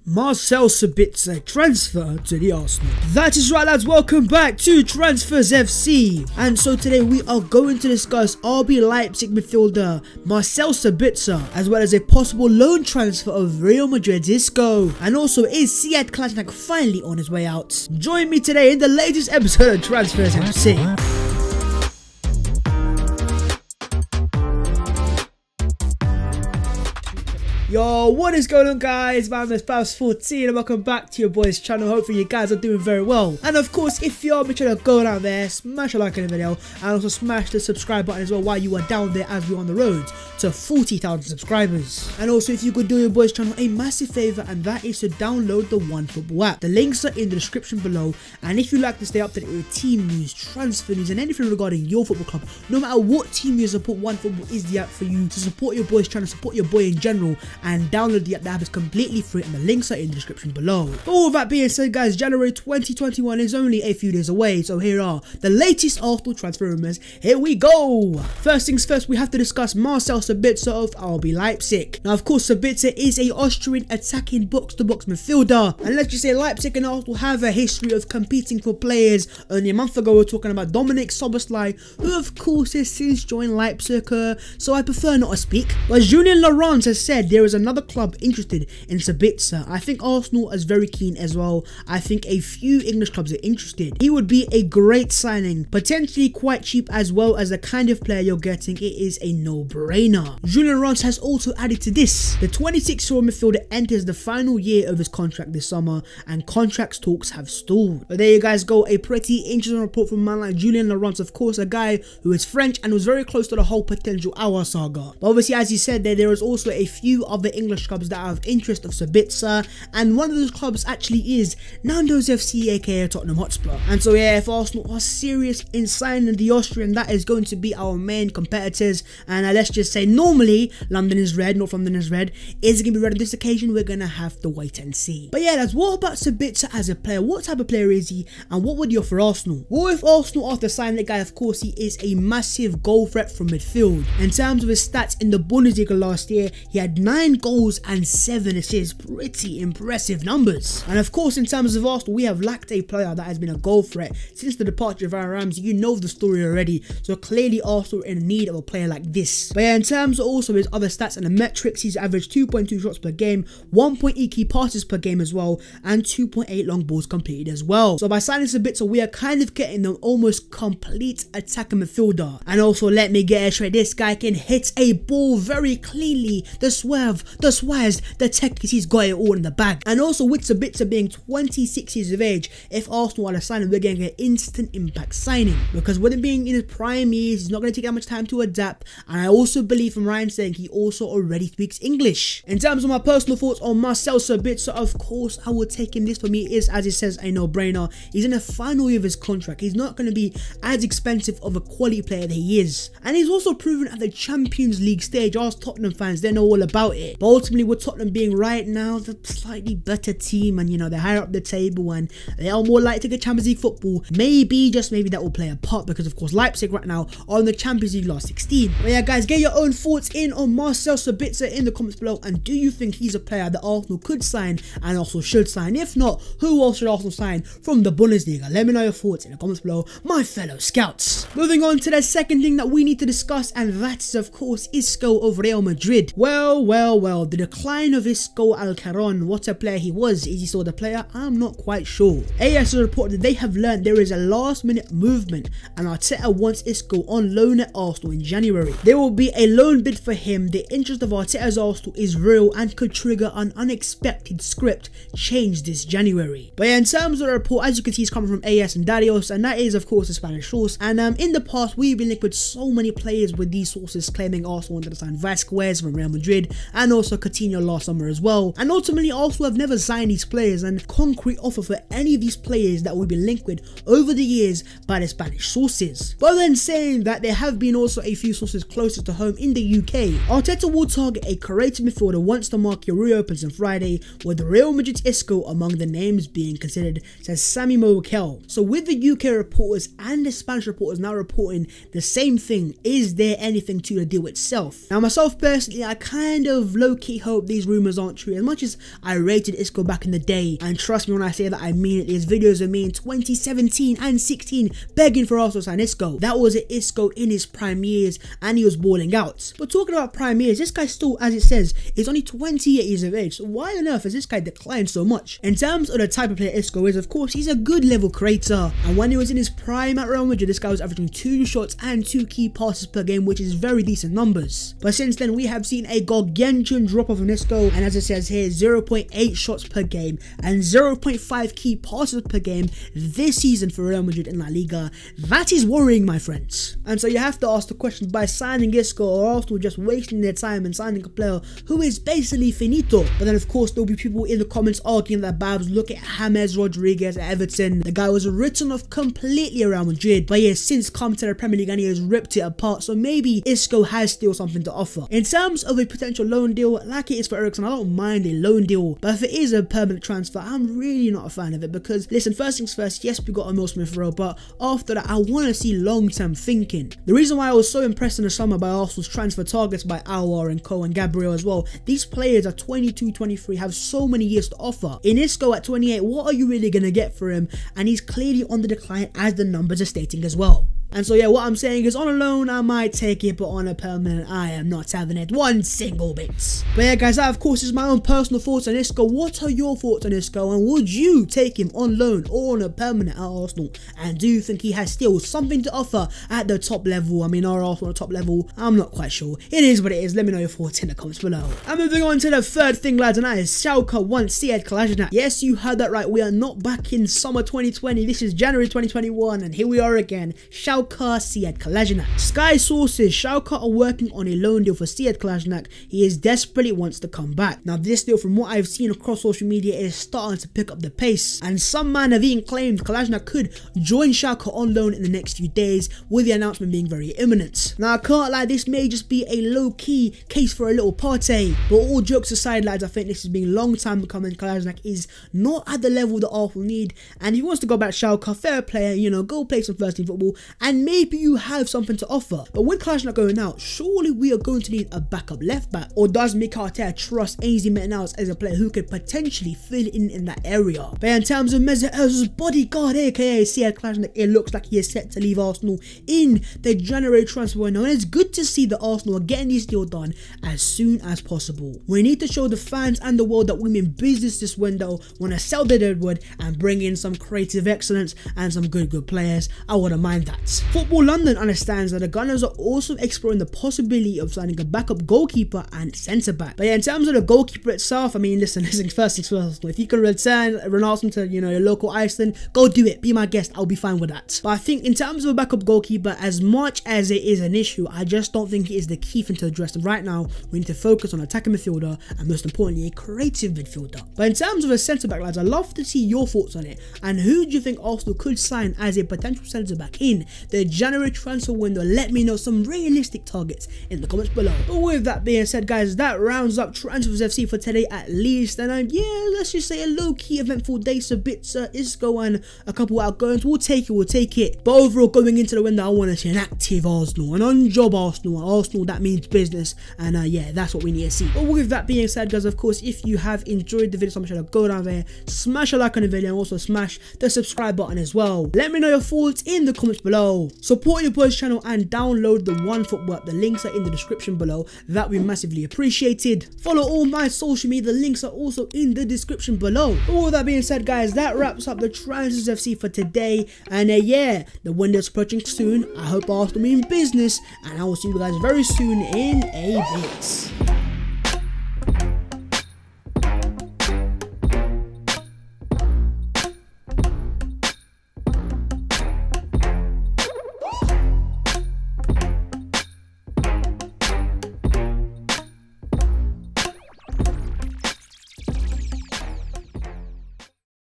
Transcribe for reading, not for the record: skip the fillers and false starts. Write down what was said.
Marcel Sabitzer transfer to the Arsenal. That is right, lads, welcome back to Transfers FC. And so today we are going to discuss RB Leipzig midfielder Marcel Sabitzer, as well as a possible loan transfer of Real Madrid's Isco. And also, is Sead Kolasinac finally on his way out? Join me today in the latest episode of Transfers FC. Yo, what is going on, guys? My name is Spouse14 and welcome back to your boys channel. Hopefully you guys are doing very well. And of course, if you are, make sure to go down there, smash a like on the video, and also smash the subscribe button as well while you are down there, as we're on the road to 40,000 subscribers. And also, if you could do your boys channel a massive favor, and that is to download the OneFootball app. The links are in the description below, and if you like to stay up to date with team news, transfer news, and anything regarding your football club, no matter what team you support, OneFootball is the app for you to support your boys channel, support your boy in general, and download the app. The app is completely free and the links are in the description below. But all that being said, guys, January 2021 is only a few days away, so here are the latest Arsenal transfer rumours. Here we go. First things first, we have to discuss Marcel Sabitzer of RB Leipzig. Now, of course, Sabitzer is a Austrian attacking box-to-box midfielder, and let's just say Leipzig and Arsenal have a history of competing for players. Only a month ago we were talking about Dominik Szoboszlai, who of course has since joined Leipzig, so I prefer not to speak. But Julien Laurent has said there is another club interested in Sabitzer. I think Arsenal is very keen as well. I think a few English clubs are interested. He would be a great signing, potentially quite cheap as well as the kind of player you're getting. It is a no-brainer. Julien Laurent has also added to this. The 26-year-old midfielder enters the final year of his contract this summer, and contract talks have stalled. But there you guys go, a pretty interesting report from a man like Julien Laurent, of course, a guy who is French and was very close to the whole potential Aouar saga. But obviously, as he said there is also a few other English clubs that are of interest of Sabitzer, and one of those clubs actually is Nando's FC, aka Tottenham Hotspur. And so yeah, if Arsenal are serious in signing the Austrian, that is going to be our main competitors. And let's just say, normally London is red, North London is red. Is it going to be red on this occasion? We're going to have to wait and see. But yeah, lads, what about Sabitzer as a player? What type of player is he, and what would he offer Arsenal? Well, if Arsenal after signing the guy, of course, he is a massive goal threat from midfield. In terms of his stats in the Bundesliga last year, he had 9 goals and 7 assists, pretty impressive numbers. And of course, in terms of Arsenal, we have lacked a player that has been a goal threat since the departure of Aaron Ramsey. You know the story already, so clearly Arsenal are in need of a player like this. But yeah, in terms of also his other stats and the metrics, he's averaged 2.2 shots per game, 1.8 key passes per game as well, and 2.8 long balls completed as well. So by signing Sabitzer, we are kind of getting the almost complete attacker midfielder. And also, let me get it straight, this guy can hit a ball very cleanly. The swerve, the swaz, the techniques, he's got it all in the bag. And also, with Sabitzer being 26 years of age, if Arsenal are to sign him, we're getting an instant impact signing, because with him being in his prime years, he's not going to take that much time to adapt. And I also believe from Ryan saying he also already speaks English. In terms of my personal thoughts on Marcel Sabitzer, of course I would take him. This for me is, as it says, a no-brainer. He's in the final year of his contract. He's not going to be as expensive of a quality player that he is, and he's also proven at the Champions League stage. Us Tottenham fans, they know all about it. But ultimately, with Tottenham being right now the slightly better team, and you know, they're higher up the table and they are more likely to get Champions League football, maybe, just maybe, that will play a part, because of course Leipzig right now are in the Champions League last 16. But yeah, guys, get your own thoughts in on Marcel Sabitzer in the comments below, and do you think he's a player that Arsenal could sign and also should sign? If not, who else should Arsenal sign from the Bundesliga? Let me know your thoughts in the comments below, my fellow scouts. Moving on to the second thing that we need to discuss, and that is of course Isco of Real Madrid. Well, the decline of Isco Alcaron. What a player he was. Is he still the player? I'm not quite sure. AS has reported that they have learned there is a last-minute movement, and Arteta wants Isco on loan at Arsenal in January. There will be a loan bid for him. The interest of Arteta's Arsenal is real and could trigger an unexpected script change this January. But yeah, in terms of the report, as you can see, it's coming from AS and Darius, and that is of course a Spanish source. And in the past, we've been linked with so many players with these sources claiming Arsenal wanted to sign Vasquez from Real Madrid, and also Coutinho last summer as well. And ultimately, Arsenal have never signed these players, and concrete offer for any of these players that we've been linked with over the years by the Spanish sources. But then saying that, there have been also a few sources closest to home in the UK. Arteta will target a creative midfielder once the market reopens on Friday, with Real Madrid's Isco among the names being considered, says Sammy Mokel. So with the UK reporters and the Spanish reporters now reporting the same thing, is there anything to the deal itself? Now myself personally, I kind of of low-key hope these rumours aren't true, as much as I rated Isco back in the day. And trust me when I say that, I mean it. There's videos of me in 2017 and 16 begging for Arsenal to sign Isco. That was an Isco in his prime years, and he was balling out. But talking about prime years, this guy still, as it says, is only 28 years of age. So why on earth has this guy declined so much? In terms of the type of player Isco is, of course, he's a good level creator. And when he was in his prime at Real Madrid, this guy was averaging 2 shots and 2 key passes per game, which is very decent numbers. But since then, we have seen a gargantuan drop off of Isco, and as it says here, 0.8 shots per game and 0.5 key passes per game this season for Real Madrid in La Liga. That is worrying, my friends. And so you have to ask the question, by signing Isco, or Arsenal just wasting their time and signing a player who is basically finito? But then of course there'll be people in the comments arguing that Babs, look at James Rodriguez at Everton. The guy was written off completely around Madrid, but he has since come to the Premier League and he has ripped it apart. So maybe Isco has still something to offer. In terms of a potential loan deal, like it is for Eriksen, I don't mind a loan deal. But if it is a permanent transfer, I'm really not a fan of it, because listen, first things first, yes, we got Emil Smith Rowe, but after that I want to see long-term thinking. The reason why I was so impressed in the summer by Arsenal's transfer targets by Aouar and Co and Gabriel as well, these players are 22, 23, have so many years to offer. In Isco at 28, what are you really going to get for him? And he's clearly on the decline, as the numbers are stating as well. And so yeah, what I'm saying is, on a loan I might take it, but on a permanent I am not having it one single bit. But yeah guys, that of course is my own personal thoughts on Isco. What are your thoughts on Isco, and would you take him on loan or on a permanent at Arsenal? And do you think he has still something to offer at the top level? I mean, are Arsenal at the top level? I'm not quite sure. It is what it is. Let me know your thoughts in the comments below. And moving on to the third thing, lads, and that is Schalke wants Sead Kolasinac. Yes, you heard that right. We are not back in summer 2020. This is January 2021, and here we are again. Schalke Sead Kolasinac. Sky sources, Schalke are working on a loan deal for Sead Kolasinac. He is desperately wants to come back. Now this deal, from what I've seen across social media, is starting to pick up the pace, and some man have even claimed Kolasinac could join Schalke on loan in the next few days, with the announcement being very imminent. Now I can't lie, this may just be a low-key case for a little party, but all jokes aside, lads, I think this has been a long time coming. Kolasinac is not at the level that Arsenal need, and if he wants to go back to Schalke, fair player, you know, go play some first team football, and maybe you have something to offer. But with Kolasinac going out, surely we are going to need a backup left back. Or does Mikel Arteta trust Ainsley Maitland-Niles as a player who could potentially fill in that area? But in terms of Mesut Ozil's bodyguard, aka Sead Kolasinac, it looks like he is set to leave Arsenal in the January transfer window, and it's good to see that Arsenal are getting this deal done as soon as possible. We need to show the fans and the world that we mean business this window, want to sell the deadwood and bring in some creative excellence and some good players. I wouldn't mind that. Football London understands that the Gunners are also exploring the possibility of signing a backup goalkeeper and centre-back. But yeah, in terms of the goalkeeper itself, I mean, listen, first things first, if you can return Ronaldo to, you know, your local Iceland, go do it, be my guest, I'll be fine with that. But I think in terms of a backup goalkeeper, as much as it is an issue, I just don't think it is the key thing to address. And right now, we need to focus on attacking midfielder, and most importantly, a creative midfielder. But in terms of a centre-back, lads, I'd love to see your thoughts on it, and who do you think Arsenal could sign as a potential centre-back in the January transfer window? Let me know some realistic targets in the comments below. But with that being said, guys, that rounds up Transfers FC for today at least. And yeah, let's just say a low-key eventful day. Sabitzer Isco and a couple outgoings. We'll take it. But overall, going into the window, I want to see an active Arsenal, an on-job Arsenal that means business. And yeah, that's what we need to see. But with that being said, guys, of course, if you have enjoyed the video, so make sure to go down there, smash a like on the video, and also smash the subscribe button as well. Let me know your thoughts in the comments below. Support your boys channel and download the OneFootball app. The links are in the description below. That would be massively appreciated. Follow all my social media. The links are also in the description below. But with that being said, guys, that wraps up the Transfers FC for today. And yeah, the window's approaching soon. I hope Arsenal mean business, and I will see you guys very soon in a bit.